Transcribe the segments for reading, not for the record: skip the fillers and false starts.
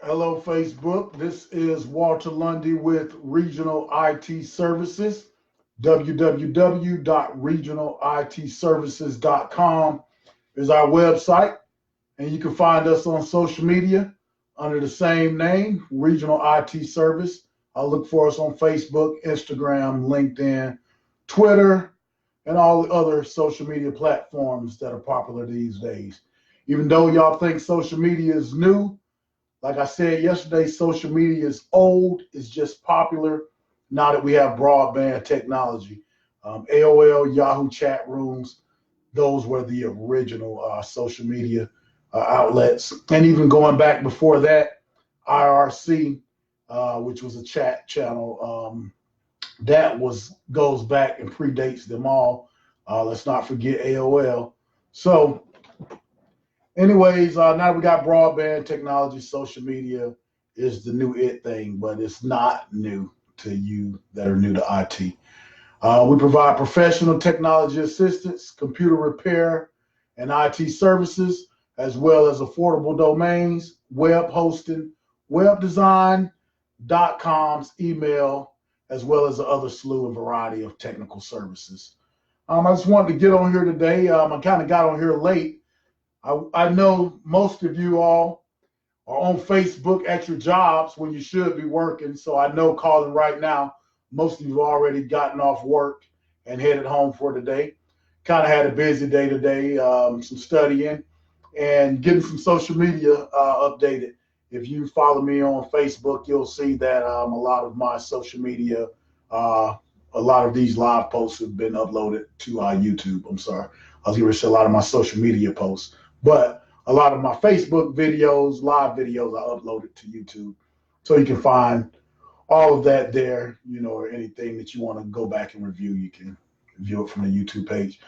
Hello, Facebook. This is Walter Lundy with Regional IT Services. www.regionalitservices.com is our website, and you can find us on social media under the same name, Regional IT Service. Look for us on Facebook, Instagram, LinkedIn, Twitter, and all the other social media platforms that are popular these days. Even though y'all think social media is new, like I said yesterday, social media is old. It's just popular now that we have broadband technology. AOL, Yahoo chat rooms, those were the original social media outlets. And even going back before that, IRC, which was a chat channel, that goes back and predates them all. Let's not forget AOL. So anyways, now we got broadband technology. Social media is the new it thing, but it's not new to you that are new to IT. We provide professional technology assistance, computer repair, and IT services, as well as affordable domains, web hosting, web design, .coms, email, as well as the other slew and variety of technical services. I just wanted to get on here today. I kind of got on here late. I know most of you all are on Facebook at your jobs when you should be working. So I know calling right now, most of you have already gotten off work and headed home for today. Kind of had a busy day today, some studying and getting some social media updated. If you follow me on Facebook, you'll see that a lot of my social media, a lot of these live posts have been uploaded to YouTube. I'm sorry. I was going to say a lot of my social media posts. But a lot of my Facebook videos, live videos, I uploaded to YouTube. So you can find all of that there, or anything that you want to go back and review, you can view it from the YouTube page.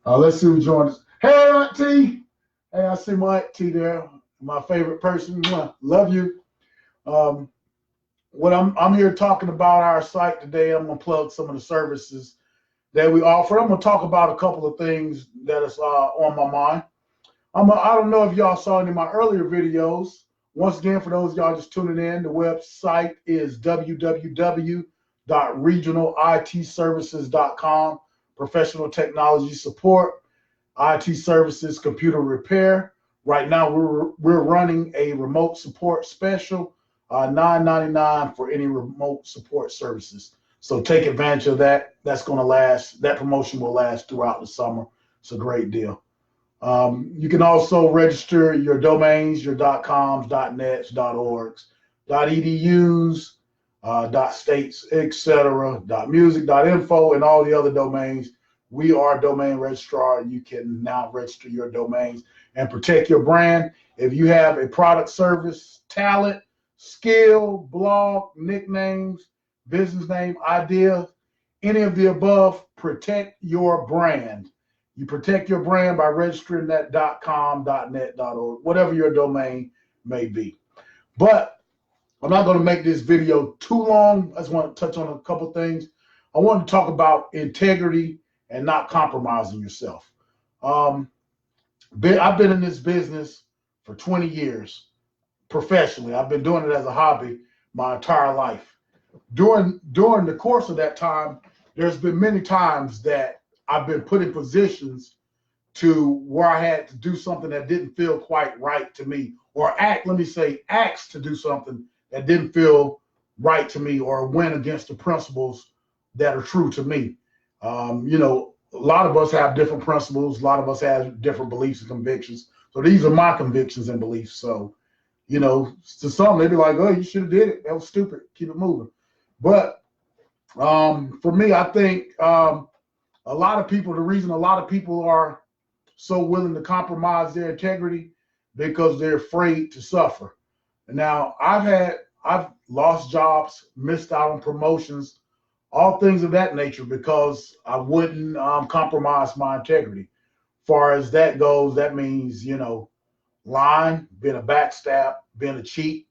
Let's see who joined us. Hey, Aunt T. Hey, I see my Aunt T there, my favorite person. Love you. What I'm here talking about our site today, I'm going to plug some of the services that we offer. I'm going to talk about a couple of things that is on my mind. I don't know if y'all saw any of my earlier videos. Once again, for those of y'all just tuning in, the website is www.regionalitservices.com. Professional technology support, IT services, computer repair. Right now, we're running a remote support special, $9.99 for any remote support services. So take advantage of that. That's going to last. That promotion will last throughout the summer. It's a great deal. You can also register your domains, your .coms, .nets, .orgs, .edus, .states, etc., .music, .info, and all the other domains. We are a domain registrar. You can now register your domains and protect your brand. If you have a product, service, talent, skill, blog, nicknames, business name, idea, any of the above, protect your brand. You protect your brand by registering that .com, .net, .org, whatever your domain may be. But I'm not going to make this video too long. I just want to touch on a couple things. I want to talk about integrity and not compromising yourself. I've been in this business for 20 years professionally. I've been doing it as a hobby my entire life. During the course of that time, there's been many times that I've been put in positions to where I had to do something that didn't feel quite right to me, or asked to do something that didn't feel right to me, or went against the principles that are true to me. A lot of us have different principles. A lot of us have different beliefs and convictions. So these are my convictions and beliefs. So, to some, they'd be like, oh, you should have did it. That was stupid. Keep it moving. But for me, I think the reason a lot of people are so willing to compromise their integrity because they're afraid to suffer. Now, I've lost jobs, missed out on promotions, all things of that nature because I wouldn't compromise my integrity. Far as that goes, that means, lying, being a backstab, being a cheat,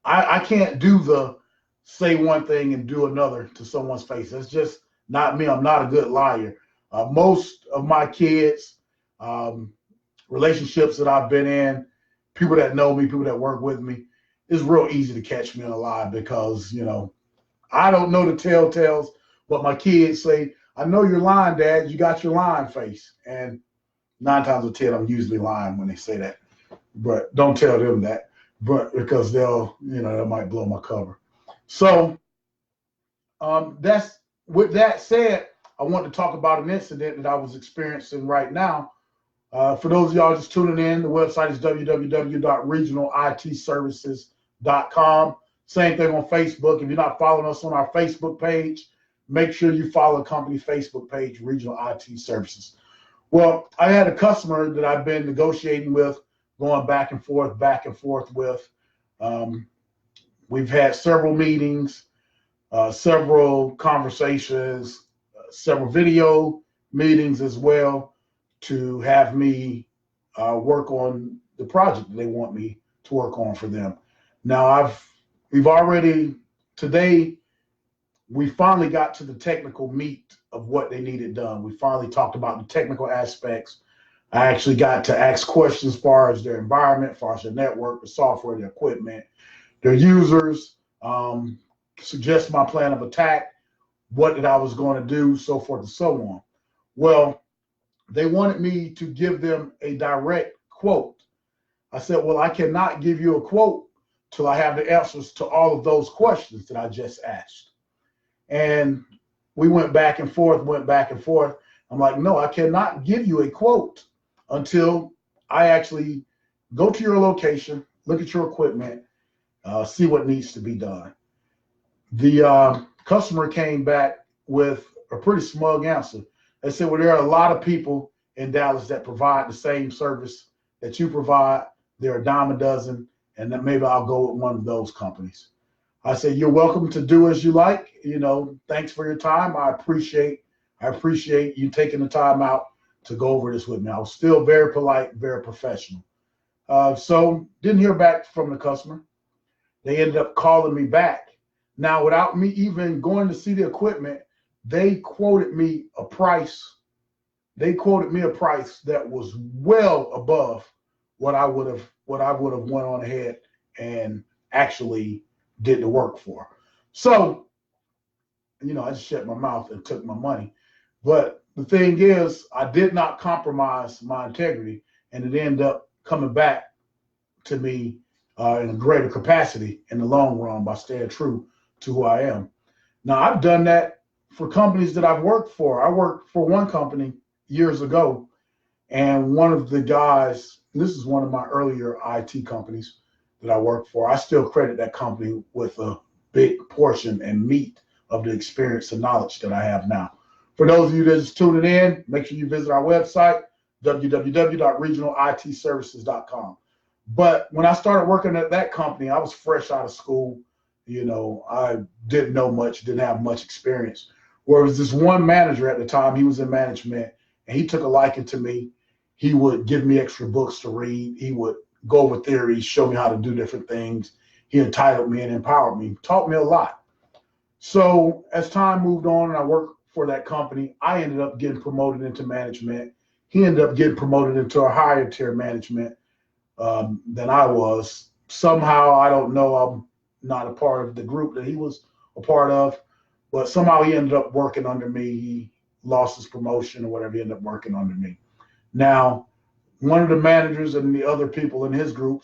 I can't do the say one thing and do another to someone's face. That's just not me. I'm not a good liar. Most of my kids, relationships that I've been in, people that know me, people that work with me, it's real easy to catch me in a lie because, I don't know the telltales, but my kids say, I know you're lying, Dad. You got your lying face. And 9 times out of 10, I'm usually lying when they say that. But don't tell them that. But because that might blow my cover. So that's with that said, I want to talk about an incident that I was experiencing right now. For those of y'all just tuning in, the website is www.regionalitservices.com. Same thing on Facebook. If you're not following us on our Facebook page, make sure you follow the company Facebook page, Regional IT Services. Well, I had a customer that I've been negotiating with, going back and forth with. We've had several meetings, several conversations, several video meetings as well to have me work on the project that they want me to work on for them. Now, today, we finally got to the technical meat of what they needed done. We finally talked about the technical aspects. I actually got to ask questions as far as their environment, as far as their network, the software, their equipment, their users, suggest my plan of attack, what that I was going to do, so forth and so on. Well, they wanted me to give them a direct quote. I said, well, I cannot give you a quote till I have the answers to all of those questions that I just asked. And we went back and forth. I'm like, no, I cannot give you a quote until I actually go to your location, look at your equipment, see what needs to be done. The customer came back with a pretty smug answer. They said, well, there are a lot of people in Dallas that provide the same service that you provide. There are a dime a dozen, and then maybe I'll go with one of those companies. I said, you're welcome to do as you like. Thanks for your time. I appreciate you taking the time out to go over this with me. I was still very polite, very professional. So didn't hear back from the customer. They ended up calling me back. Now, without me even going to see the equipment, they quoted me a price. They quoted me a price that was well above what I would have went on ahead and actually did the work for. So, I just shut my mouth and took my money. But the thing is, I did not compromise my integrity, and it ended up coming back to me in a greater capacity in the long run by staying true to who I am. Now, I've done that for companies that I've worked for. I worked for one company years ago, and one of the guys, this is one of my earlier IT companies that I worked for, I still credit that company with a big portion and meat of the experience and knowledge that I have now. For those of you that just tuning in, make sure you visit our website, www.regionalitservices.com. But when I started working at that company, I was fresh out of school. I didn't know much, didn't have much experience. Whereas this one manager at the time, he was in management, and he took a liking to me. He would give me extra books to read. He would go over theories, show me how to do different things. He entitled me and empowered me, taught me a lot. So as time moved on and I worked for that company, I ended up getting promoted into management. He ended up getting promoted into a higher tier management than I was. Somehow, I don't know, I'm not a part of the group that he was a part of, but somehow he ended up working under me. He lost his promotion or whatever, he ended up working under me. Now, one of the managers and the other people in his group,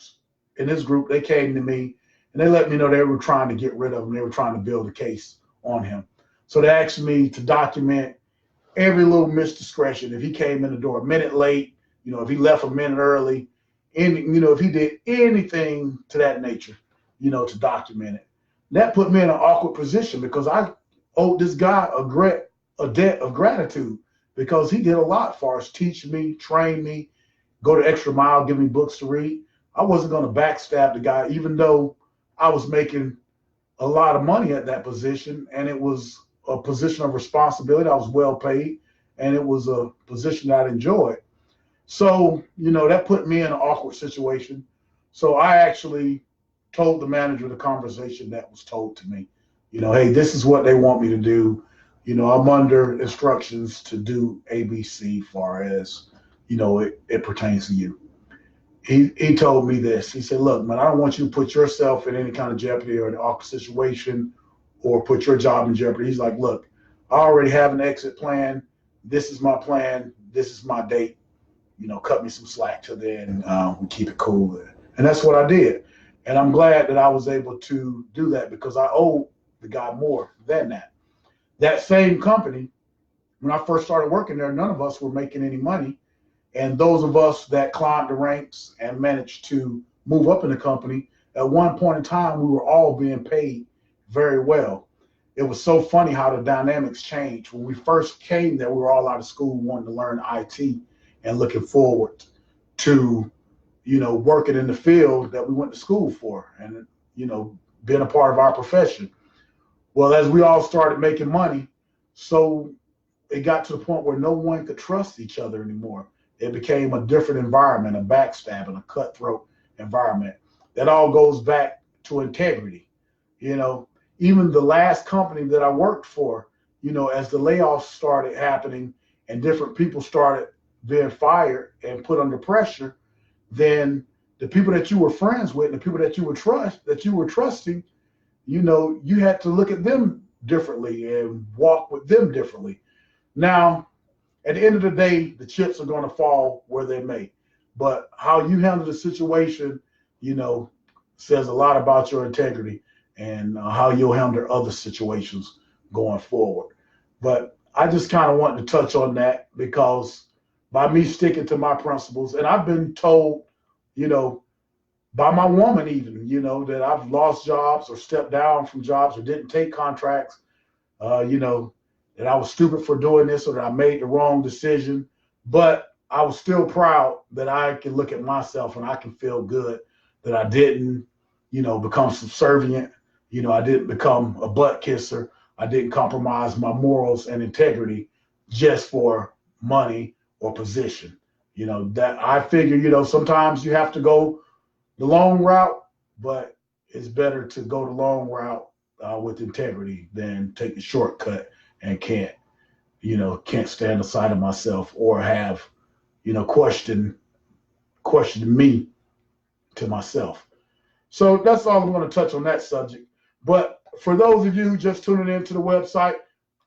they came to me and they let me know they were trying to get rid of him. They were trying to build a case on him. So they asked me to document every little misdiscretion. If he came in the door a minute late, if he left a minute early, and if he did anything to that nature, to document it. That put me in an awkward position because I owed this guy a debt of gratitude because he did a lot for us, teach me, train me, go the extra mile, give me books to read. I wasn't going to backstab the guy, even though I was making a lot of money at that position, and it was a position of responsibility. I was well paid, and it was a position that I enjoyed. So, that put me in an awkward situation. So I actually told the manager the conversation that was told to me. Hey, this is what they want me to do. I'm under instructions to do ABC far as, it pertains to you. he told me this. He said, look, man, I don't want you to put yourself in any kind of jeopardy or an awkward situation or put your job in jeopardy. He's like, look, I already have an exit plan. This is my plan. This is my date. Cut me some slack till then. We keep it cool. And that's what I did. And I'm glad that I was able to do that because I owe the guy more than that. That same company, when I first started working there, none of us were making any money. And those of us that climbed the ranks and managed to move up in the company, at one point in time, we were all being paid very well. It was so funny how the dynamics changed. When we first came there, we were all out of school wanting to learn IT and looking forward to, working in the field that we went to school for and, being a part of our profession. Well, as we all started making money, so it got to the point where no one could trust each other anymore. It became a different environment, a backstabbing, a cutthroat environment. That all goes back to integrity. Even the last company that I worked for, as the layoffs started happening and different people started being fired and put under pressure, then the people that you were friends with, the people that you were trusting, you had to look at them differently and walk with them differently. Now, at the end of the day, the chips are going to fall where they may. But how you handle the situation, says a lot about your integrity and how you'll handle other situations going forward. But I just kind of wanted to touch on that because by me sticking to my principles, and I've been told, by my woman even, that I've lost jobs or stepped down from jobs or didn't take contracts, that I was stupid for doing this or that I made the wrong decision. But I was still proud that I can look at myself and I can feel good that I didn't, become subservient. I didn't become a butt kisser. I didn't compromise my morals and integrity just for money or position. That I figure, sometimes you have to go the long route, but it's better to go the long route with integrity than take the shortcut and can't stand the side of myself or have, question me to myself. So that's all I'm going to touch on that subject. But for those of you who just tuning into the website,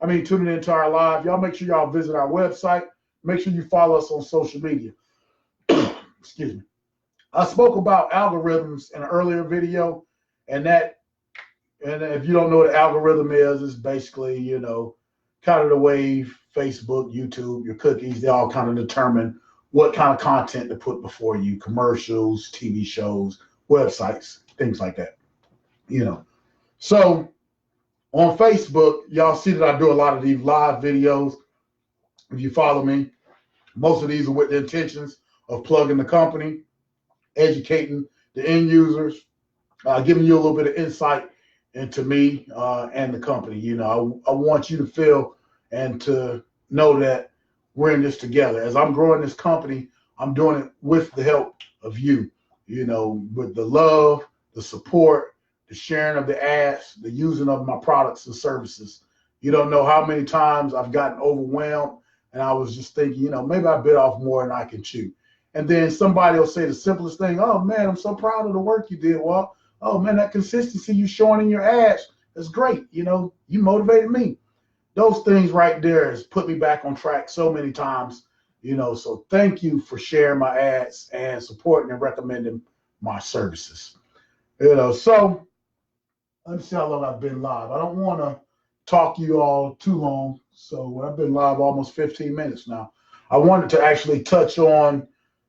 tuning into our live, y'all make sure y'all visit our website. Make sure you follow us on social media. Excuse me. I spoke about algorithms in an earlier video, and if you don't know what an algorithm is, it's basically, kind of the way Facebook, YouTube, your cookies, they all kind of determine what kind of content to put before you, commercials, TV shows, websites, things like that. So on Facebook, y'all see that I do a lot of these live videos. If you follow me, most of these are with the intentions of plugging the company, educating the end users, giving you a little bit of insight into me and the company. I want you to feel and to know that we're in this together. As I'm growing this company, I'm doing it with the help of you, with the love, the support, the sharing of the ads, the using of my products and services. You don't know how many times I've gotten overwhelmed and I was just thinking, maybe I bit off more than I can chew. And then somebody will say the simplest thing, oh man, I'm so proud of the work you did. Well, oh man, that consistency you showing in your ads is great. You motivated me. Those things right there has put me back on track so many times, so thank you for sharing my ads and supporting and recommending my services. So let me see how long I've been live. I don't want to talk you all too long. So I've been live almost 15 minutes now. I wanted to actually touch on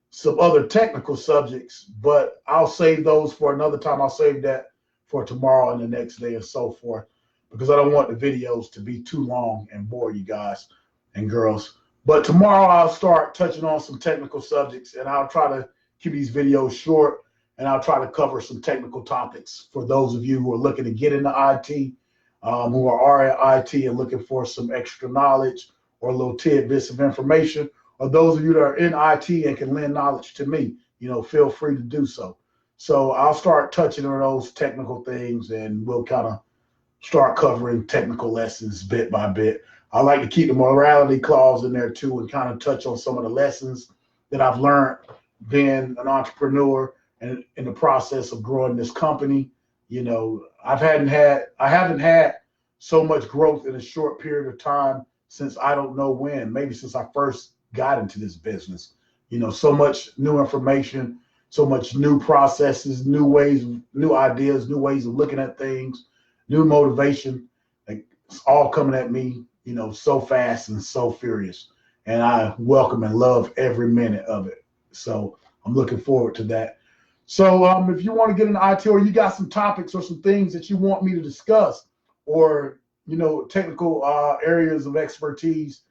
some other technical subjects, but I'll save those for another time. I'll save that for tomorrow and the next day and so forth, because I don't want the videos to be too long and bore you guys and girls. But tomorrow I'll start touching on some technical subjects, and I'll try to keep these videos short, and I'll try to cover some technical topics for those of you who are looking to get into IT, who are in IT and looking for some extra knowledge or little tidbits of information, or those of you that are in IT and can lend knowledge to me, feel free to do so. So I'll start touching on those technical things, and we'll kind of start covering technical lessons bit by bit. I like to keep the morality clause in there too and kind of touch on some of the lessons that I've learned being an entrepreneur and in the process of growing this company. I haven't had so much growth in a short period of time since I don't know when, maybe since I first got into this business. So much new information, so much new processes, new ways, new ideas, new ways of looking at things, new motivation. Like, it's all coming at me, so fast and so furious. And I welcome and love every minute of it. So I'm looking forward to that. So if you want to get into IT, or you got some topics or some things that you want me to discuss, or technical areas of expertise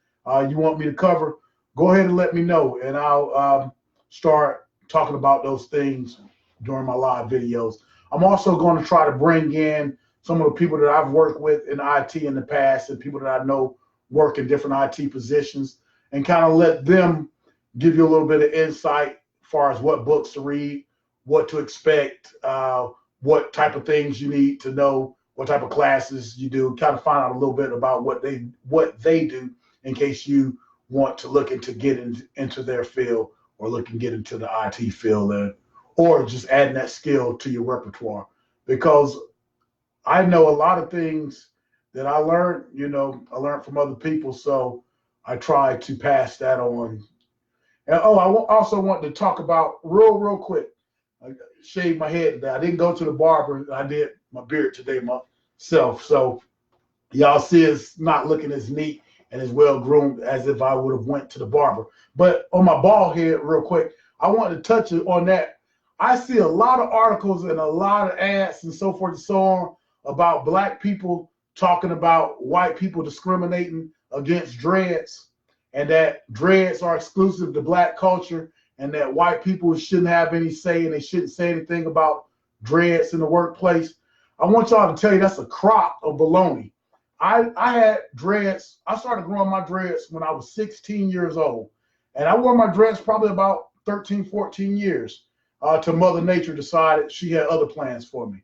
you want me to cover, go ahead and let me know, and I'll start talking about those things during my live videos. I'm also going to try to bring in some of the people that I've worked with in IT in the past, and people that I know work in different IT positions, and kind of let them give you a little bit of insight as far as what books to read, what to expect, what type of things you need to know, what type of classes you do, kind of find out a little bit about what they do in case you want to look into getting into their field, or look and get into the IT field, or just adding that skill to your repertoire. Because I know a lot of things that I learned, I learned from other people, so I try to pass that on. And also want to talk about real quick. I shaved my head today. I didn't go to the barber. I did my beard today myself. So y'all see it's not looking as neat and as well groomed as if I would have went to the barber. But on my bald head, real quick, I want to touch on that. I see a lot of articles and a lot of ads and so forth and so on about black people talking about white people discriminating against dreads, and that dreads are exclusive to black culture, and that white people shouldn't have any say, and they shouldn't say anything about dreads in the workplace. I want y'all to tell you that's a crop of baloney. I had dreads. I started growing my dreads when I was 16 years old, and I wore my dreads probably about 13, 14 years till Mother Nature decided she had other plans for me.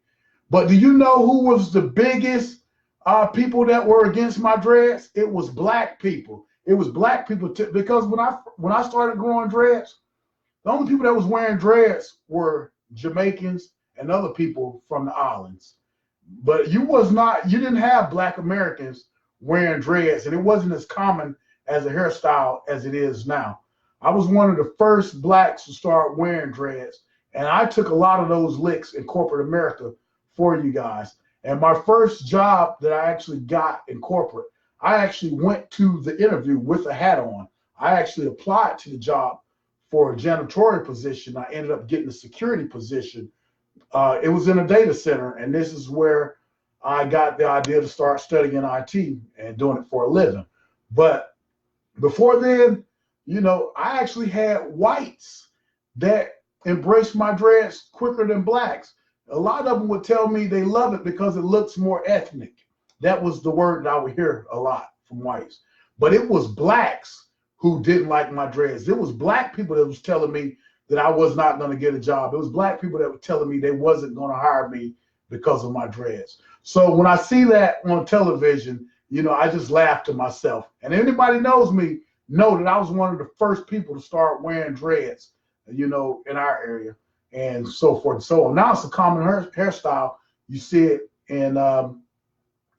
But do you know who was the biggest people that were against my dreads? It was black people. It was black people because when I started growing dreads, the only people that was wearing dreads were Jamaicans and other people from the islands. But you didn't have black Americans wearing dreads, and it wasn't as common as a hairstyle as it is now. I was one of the first blacks to start wearing dreads, and I took a lot of those licks in corporate America for you guys. And my first job that I actually got in corporate, I actually went to the interview with a hat on. I actually applied to the job for a janitorial position. I ended up getting a security position. It was in a data center, and this is where I got the idea to start studying IT and doing it for a living. But before then, I actually had whites that embraced my dreads quicker than blacks. A lot of them would tell me they love it because it looks more ethnic. That was the word that I would hear a lot from whites. But it was blacks who didn't like my dreads. It was black people that was telling me that I was not going to get a job. It was black people that were telling me they wasn't going to hire me because of my dreads. So when I see that on television, I just laugh to myself. And anybody knows me know that I was one of the first people to start wearing dreads, in our area and so forth and so on. Now it's a common hairstyle. You see it in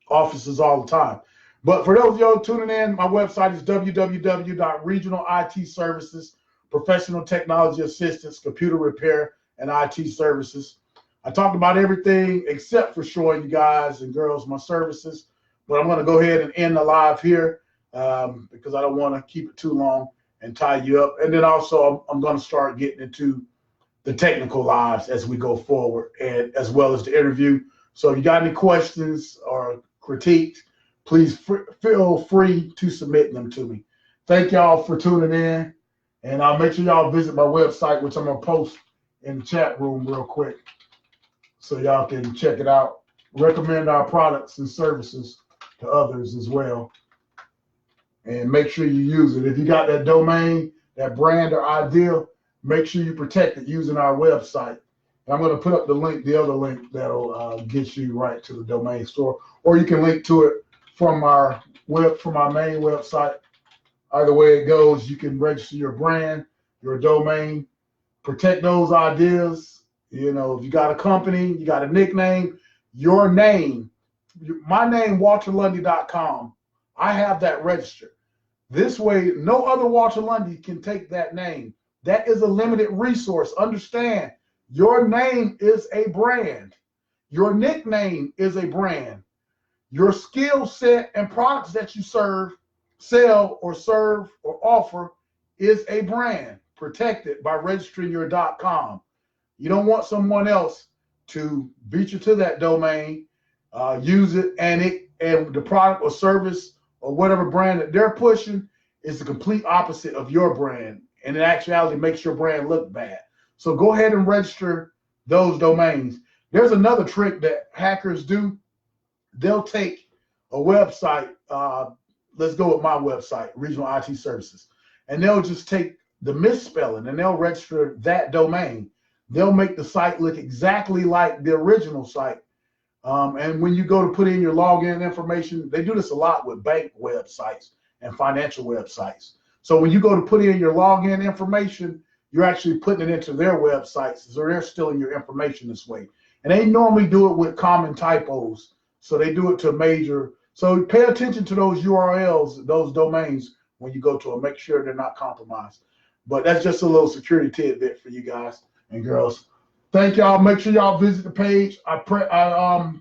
offices all the time. But for those of y'all tuning in, my website is www.regionalitservices, professional technology assistance, computer repair, and IT services. I talked about everything except for showing you guys and girls my services, but I'm going to go ahead and end the live here because I don't want to keep it too long and tie you up. And then also I'm going to start getting into the technical lives as we go forward, and as well as the interview. So if you got any questions or critiques, please feel free to submit them to me. Thank y'all for tuning in, and I'll make sure y'all visit my website, which I'm going to post in the chat room real quick so y'all can check it out. Recommend our products and services to others as well, and make sure you use it. If you got that domain, that brand or idea, make sure you protect it using our website. And I'm going to put up the other link that'll get you right to the domain store, or you can link to it from our main website. Either way it goes, you can register your brand, your domain, Protect those ideas. You know, if you got a company, you got a nickname, your name, my name, WalterLundy.com, I have that registered. This way, no other Walter Lundy can take that name. That is a limited resource. Understand, your name is a brand. Your nickname is a brand. Your skill set and products that you sell, or serve, or offer is a brand. Protect it by registering your .com. You don't want someone else to beat you to that domain, use it, and the product or service or whatever brand that they're pushing is the complete opposite of your brand, and in actuality makes your brand look bad. So go ahead and register those domains. There's another trick that hackers do. They'll take a website, let's go with my website, Regional IT Services, and they'll just take the misspelling and they'll register that domain. They'll make the site look exactly like the original site. And when you go to put in your login information, they do this a lot with bank websites and financial websites. So when you go to put in your login information, you're actually putting it into their websites, so they're stealing your information this way. And they normally do it with common typos. So they do it to major. So pay attention to those URLs, those domains when you go to them. Make sure they're not compromised. But that's just a little security tidbit for you guys and girls. Thank y'all. Make sure y'all visit the page. I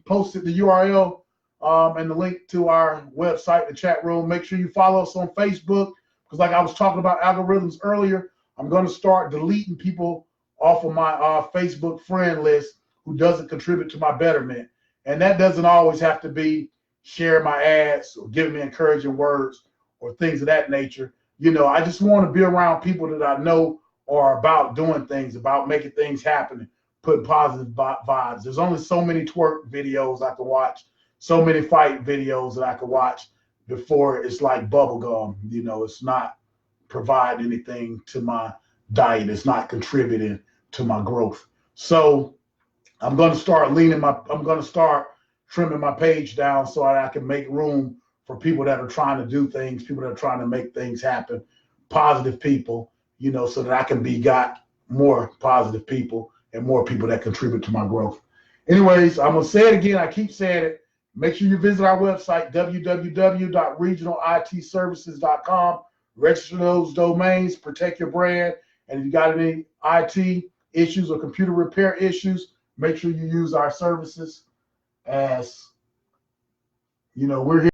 posted the URL and the link to our website, the chat room. Make sure you follow us on Facebook, because like I was talking about algorithms earlier, I'm going to start deleting people off of my Facebook friend list who doesn't contribute to my betterment. And that doesn't always have to be sharing my ads or giving me encouraging words or things of that nature. You know, I just want to be around people that I know are about doing things, about making things happen, putting positive vibes. There's only so many twerk videos I can watch, so many fight videos that I can watch before it's like bubblegum. You know, it's not providing anything to my diet. It's not contributing to my growth. So I'm going to start trimming my page down so that I can make room for people that are trying to do things, people that are trying to make things happen, positive people, you know, so that I can got more positive people and more people that contribute to my growth. Anyways, I'm going to say it again. I keep saying it. Make sure you visit our website, www.regionalitservices.com. Register those domains, protect your brand. And if you got any IT issues or computer repair issues, make sure you use our services. As you know, we're here.